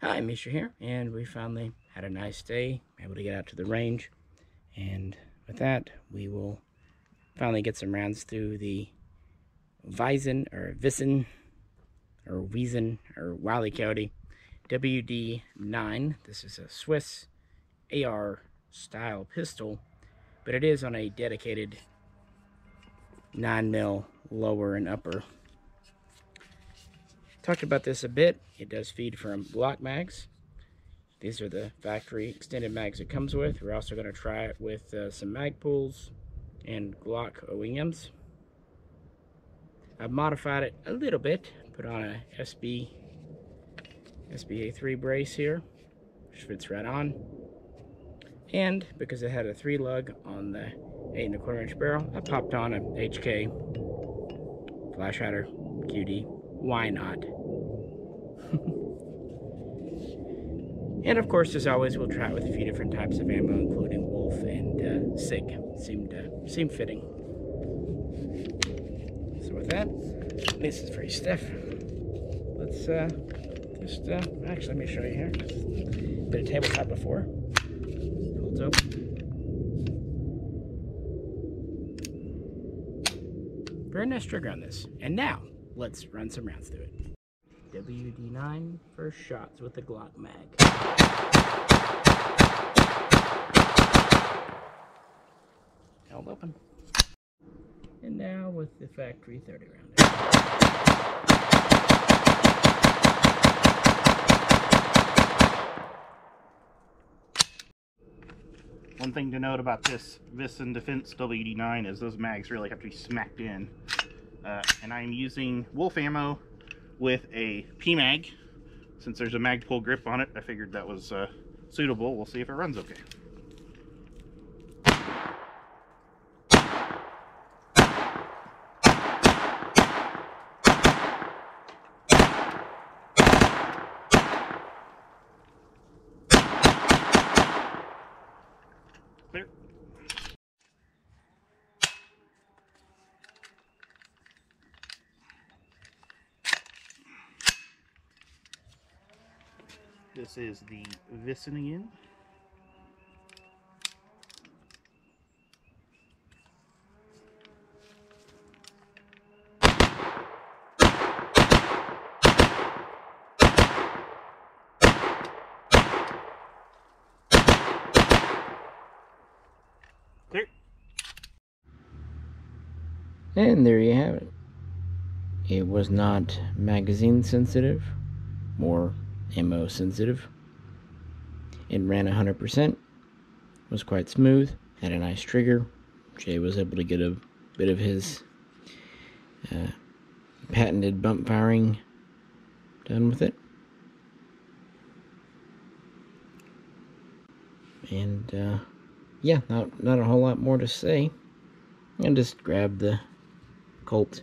Hi, Misha here, and we finally had a nice day, able to get out to the range, and with that, we will finally get some rounds through the Wyssen, or Wily Coyote WD-9. This is a Swiss AR style pistol, but it is on a dedicated 9mm lower and upper. Talked about this a bit. It does feed from Glock mags. These are the factory extended mags it comes with. We're also going to try it with some mag pulls and Glock OEMs. I've modified it a little bit. Put on a SBA3 brace here, which fits right on. And because it had a 3-lug on the 8 1/4 inch barrel, I popped on a HK flash hider QD. Why not? And of course, as always, we'll try it with a few different types of ammo, including Wolf and SIG. Seemed fitting. So with that, this is very stiff. Let's actually, let me show you here. Bit of tabletop before. Holds open. Very nice trigger on this. And now, let's run some rounds through it. WD-9 first shots with the Glock mag. Held open. And now with the factory 30 round. One thing to note about this Wyssen Defense WD-9 is those mags really have to be smacked in. And I'm using Wolf ammo with a PMag. Since there's a mag pull grip on it, I figured that was suitable. We'll see if it runs okay. Clear. This is the Wyssen again. Clear. And there you have it. It was not magazine sensitive, more ammo sensitive. It ran 100%, was quite smooth, had a nice trigger. Jay was able to get a bit of his patented bump firing done with it. And yeah, not a whole lot more to say. I just grabbed the Colt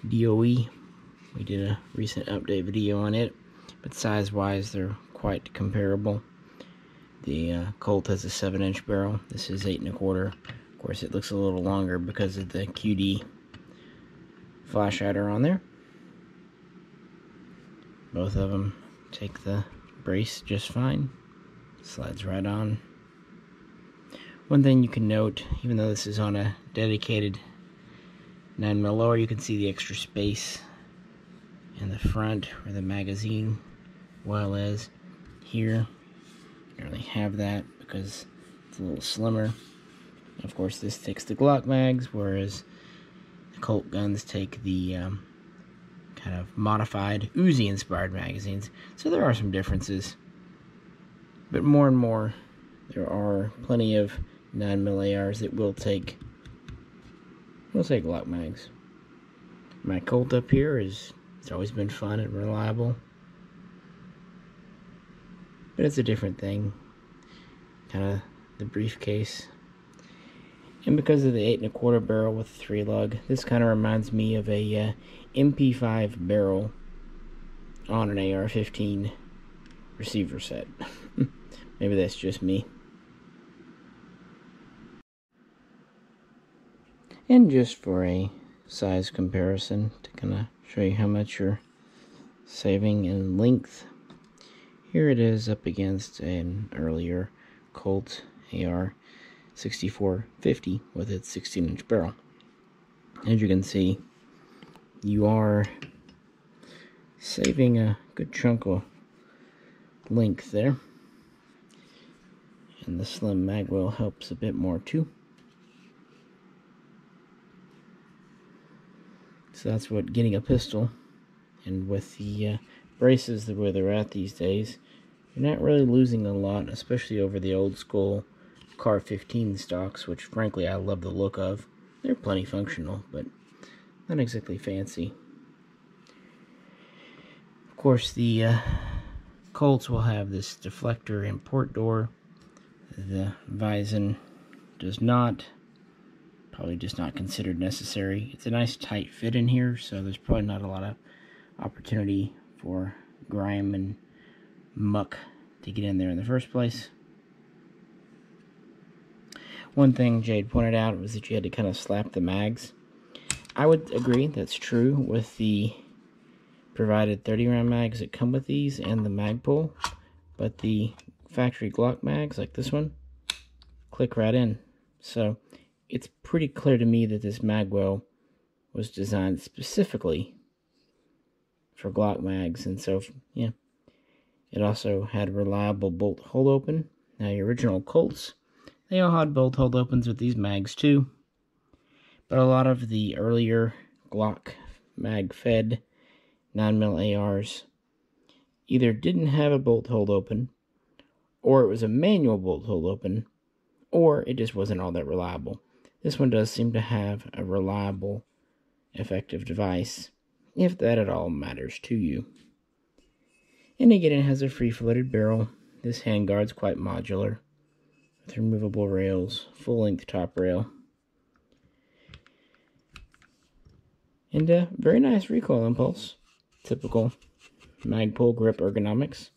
DOE. We did a recent update video on it, but size-wise, they're quite comparable. The Colt has a 7-inch barrel. This is 8 1/4. Of course, it looks a little longer because of the QD flash hider on there. Both of them take the brace just fine. Slides right on. One thing you can note, even though this is on a dedicated 9mm lower, you can see the extra space in the front where the magazine well is. Here, you don't really have that because it's a little slimmer. Of course, this takes the Glock mags, whereas the Colt guns take the kind of modified Uzi-inspired magazines. So there are some differences. But more and more, there are plenty of 9mm ARs that will take Glock mags. My Colt up here it's always been fun and reliable. But it's a different thing. Kind of the briefcase. And because of the 8 1/4 barrel with 3-lug, this kind of reminds me of a MP5 barrel on an AR-15 receiver set. Maybe that's just me. And just for a size comparison to kind of show you how much you're saving in length, here it is up against an earlier Colt AR 6450 with its 16-inch barrel. As you can see, you are saving a good chunk of length there, and the slim mag wheel helps a bit more too. So that's what getting a pistol, and with the braces the way they're at these days, you're not really losing a lot, especially over the old school Car 15 stocks, which frankly I love the look of. They're plenty functional, but not exactly fancy. Of course, the Colts will have this deflector and port door. The Wyssen does not. Probably just not considered necessary. It's a nice tight fit in here, so there's probably not a lot of opportunity for grime and muck to get in there in the first place. One thing Jade pointed out was that you had to kind of slap the mags. I would agree, that's true with the provided 30-round mags that come with these and the mag pull, but the factory Glock mags, like this one, click right in. So it's pretty clear to me that this magwell was designed specifically for Glock mags, and so, yeah. It also had reliable bolt hold open. Now, your original Colts, they all had bolt hold opens with these mags too, but a lot of the earlier Glock mag fed 9mm ARs either didn't have a bolt hold open, or it was a manual bolt hold open, or it just wasn't all that reliable. This one does seem to have a reliable, effective device, if that at all matters to you. And again, it has a free-floated barrel. This handguard's quite modular, with removable rails, full-length top rail, and a very nice recoil impulse. Typical mag pull grip ergonomics.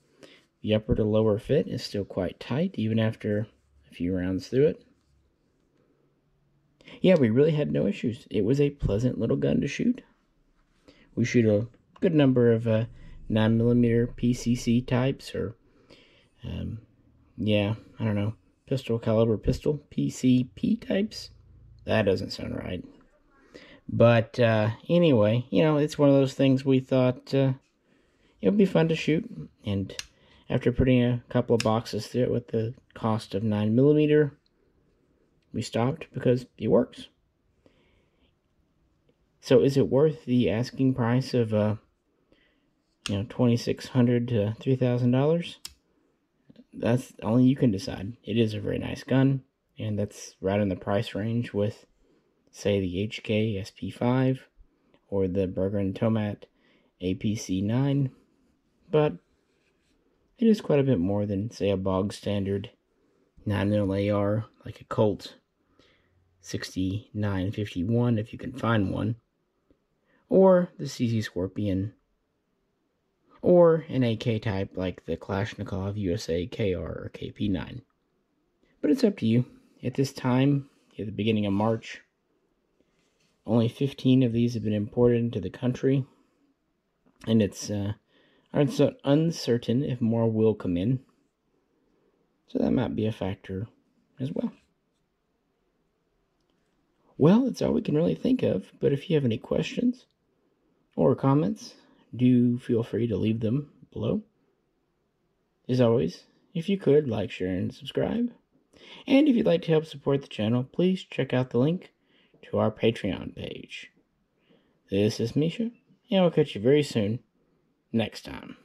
The upper to lower fit is still quite tight, even after a few rounds through it. Yeah, we really had no issues. It was a pleasant little gun to shoot. We shoot a good number of 9mm PCC types, or, yeah, I don't know, pistol caliber pistol, PCP types. That doesn't sound right. But anyway, you know, it's one of those things we thought it would be fun to shoot, and after putting a couple of boxes through it with the cost of 9mm, we stopped because it works. So is it worth the asking price of $2,600 to $3,000? That's only you can decide. It is a very nice gun, and that's right in the price range with, say, the HK SP5 or the Berger & Tomat APC9, but it is quite a bit more than, say, a bog standard 9mm AR like a Colt 6951, if you can find one, or the CZ Scorpion, or an AK type like the Kalashnikov USA KR or KP9. But it's up to you. At this time, at the beginning of March, only 15 of these have been imported into the country, and it's uncertain if more will come in. So that might be a factor as well. Well, that's all we can really think of, but if you have any questions or comments, do feel free to leave them below. As always, if you could, like, share, and subscribe. And if you'd like to help support the channel, please check out the link to our Patreon page. This is Misha, and I'll catch you very soon next time.